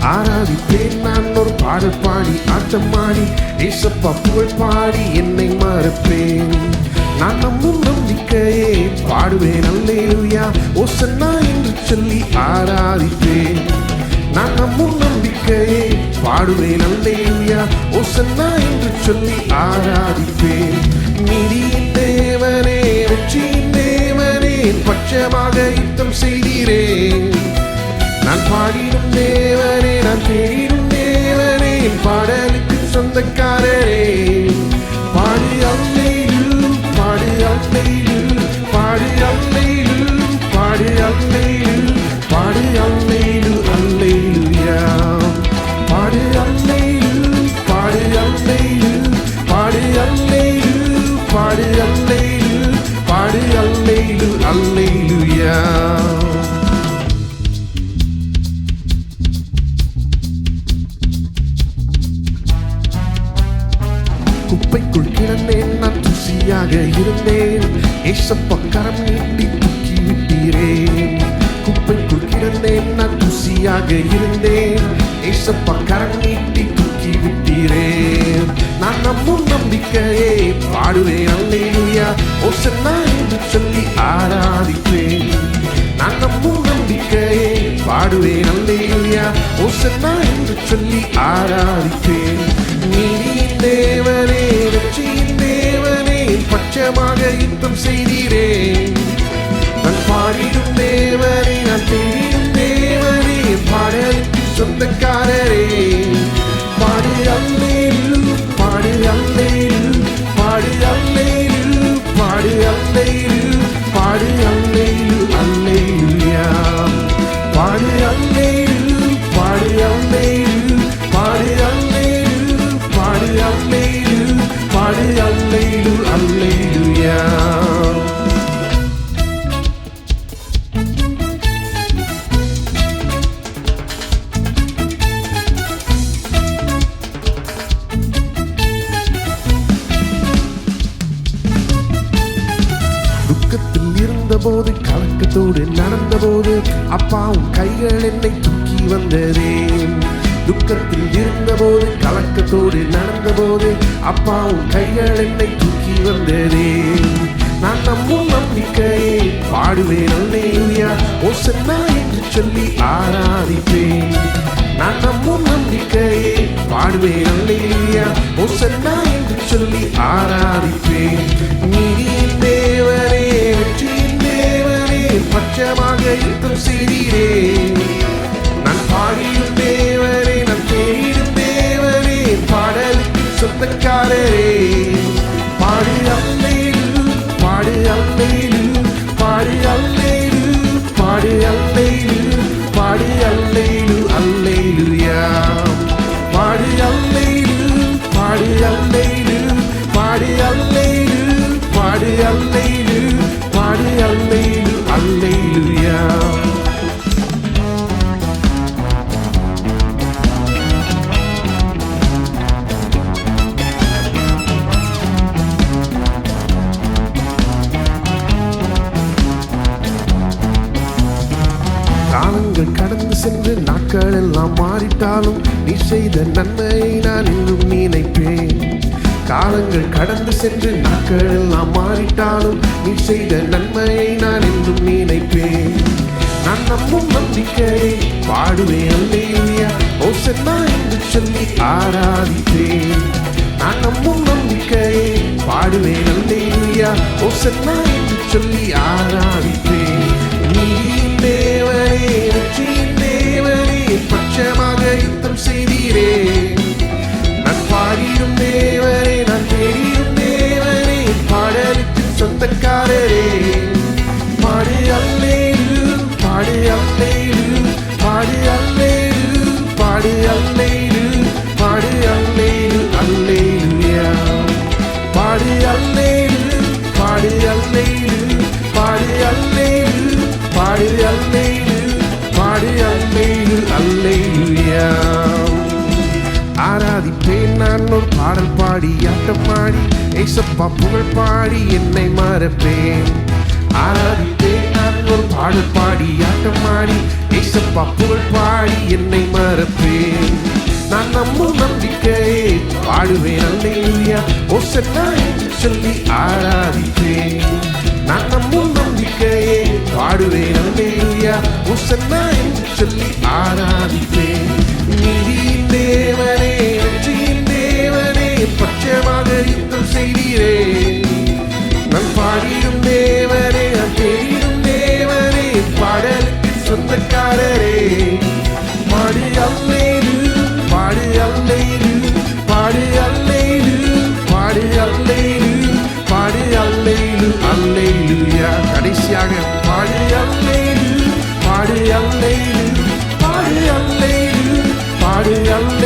ஆராதிப்பேன் நான் ஒரு பாடல் பாடி ஆட்டமாடி ஏசப்பா புகழ் பாடி என்னை மறப்பேன். நான் நம்பும் நம்பிக்கையே பாடுவேன் அல்லேலூயா ஓசன்னா என்று சொல்லி ஆராதிப்பேன். நான் நம்பும் நம்பிக்கையே பாடுவேன் அல்லேலூயா ஓசன்னா என்று சொல்லி ஆராதிப்பேன். நீதியின் தேவனே வெற்றியின் தேவனே பட்சமாக யுத்தம் செய்தீரேன். நான் பாடிடும் தேவனே நான் தேடிடும் தேவனே பாடலுக்கு சொந்தக்காரரே. பாடு அல்லேலூயா பாடு அல்லேலூயா பாடு அல்லேலூயா பாடு அல்லேலூயா பாடு அல்லேலூயா அல்லேலூயா பாடு அல்லேலூயா பாடு அல்லேலூயா பாடு அல்லேலூயா பாடு அல்லேலூயா பாடு அல்லேலூயா அல்லேலூயா. குப்பைக்குள் கிடந்தேன் நான் தூசியாக இருந்தேன் ஏசப்பா கரம் நீட்டி தூக்கி விட்டீரேன். குப்பைக்குள் கிடந்தேன் நான் தூசியாக இருந்தேன் ஏசப்பா கரம் நீட்டி தூக்கி விட்டீரேன். நான் நம்பும் நம்பிக்கையே பாடுவேன் அல்லேலூயா ஓசன்னா என்று சொல்லி ஆராதிப்பேன். நான் நம்பும் நம்பிக்கையே பாடுவேன் அல்லேலூயா ஓசன்னா என்று சொல்லி ஆராதிப்பேன். நீதியின் தேவனே வெற்றியின் தேவனே பட்சமாக யுத்தம் செய்தீரேன். நான் பாடிடும் தேவனே நான் தேடிடும் தேவனே பாடலுக்கு சொந்தக்காரரே. பாடு அல்லேலூயா பாடு அல்லேலூயா பாடு அல்லேலூயா பாடு அல்லேலூயா பாடு அல்லேலூயா அல்லேலூயா பாடு அல்லேலூயா பாடு அல்லேலூயா பாடு அல்லேலூயா பாடு அல்லேலூயா பாடு அல்லேலூயா அல்லேலூயா. துக்கத்தில் இருந்தபோது கலக்கத்தோடு நடந்தபோது அப்பாவும் கைகள் என்னை தூக்கி வந்ததே. துக்கத்தில் இருந்தபோது கலக்கத்தோடு நடந்தபோது அப்பாவும் கைகள் என்னை தூக்கி வந்ததே. நான் நம்பும் நம்பிக்கையே பாடுவேன் அல்லேலூயா ஓசன்னா என்று சொல்லி ஆராதிப்பேன். நான் நம்பும் நம்பிக்கையே பாடுவேன் அல்லேலூயா ஓசன்னா என்று சொல்லி ஆராதிப்பேன். நீதியின் தேவனே வெற்றியின் தேவனே பட்சமாக யுத்தம் செய்தீரேன். நான் பாடிடும் தேவனே நான் தேடிடும் தேவனே பாடலுக்கு சொந்தக்காரரே. பாடு அல்லேலூயா பாடு அல்லேலூயா பாடு அல்லேலூயா பாடு அல்லேலூயா பாடு அல்லேலூயா அல்லேலூயா பாடு அல்லேலூயா பாடு அல்லேலூயா பாடு அல்லேலூயா பாடு அல்லேலூயா பாடு அல்லேலூயா அல்லேலூயா. காலங்கள் கடந்து சென்று நாட்கள் எல்லாம் மாறிட்டாலும் நீ செய்த நன்மையை நான் இன்னும் நினைப்பேன். காலங்கள் கடந்து சென்று நாட்கள் எல்லாம் மாறிட்டாலும் நீ செய்த நன்மையை நான் இன்னும் நினைப்பேன். நான் நம்பும் நம்பிக்கையை பாடுவேன் அல்லேலூயா ஓசன்னா என்று சொல்லி ஆராதிப்பேன். நான் நம்பும் நம்பிக்கையை பாடுவேன் அல்லேலூயா ஓசன்னா என்று சொல்லி ஆராதிப்பேன். நீதியின் தேவனே வெற்றியின் தேவனே பட்சமாக யுத்தம் செய்தீரேன். நான் பாடிடும் தேவனே நான் தேடிடும் தேவனே பாடலுக்கு சொந்தக்காரரே. பாடு அல்லேலூயா பாடு அல்லேலூயா பாடு அல்லேலூயா பாடு அல்லேலூயா பாடு அல்லேலூயா அல்லேலூயா பாடு அல்லேலூயா பாடு அல்லேலூயா பாடு அல்லேலூயா பாடு அல்லேலூயா பாடு அல்லேலூயா அல்லேலூயா. ஆராதிப்பேன் நான் ஒரு பாடல் பாடி ஆட்டமாடி ஏசப்பா புகழ் பாடி என்னை மறப்பேன். ஆராதிப்பேன் நான் ஒரு பாடல் பாடி ஆட்டம் ஆடி ஏசப்பா புகழ் பாடி என்னை மறப்பேன். நான் நம்பும் நம்பிக்கையே பாடுவேன் அல்லேலூயா ஓசன்னா என்று சொல்லி ஆராதிப்பேன். நான் நம்பும் நம்பிக்கையே பாடுவேன் அல்லேலூயா ஓசன்னா என்று சொல்லி ஆராதிப்பேன். நீதியின் தேவனே வெற்றியின் தேவனே பட்சமாக யுத்தம் செய்தீரே. நான் பாடிடும் தேவனே நான் தேடிடும் தேவனே பாடலுக்கு சொந்தக்காரரே. பாடு அல்லேலூ பாடு அல்லேலூ பாடு அல்லேலூ பாடு அல்லேலூ பாடு அல்லேலூ அல்லேலூயா. கடைசியாக பாடு அல்லேலூ பாடு அல்லேலூ பாடு அல்லேலூ பாடு அல்லேலூ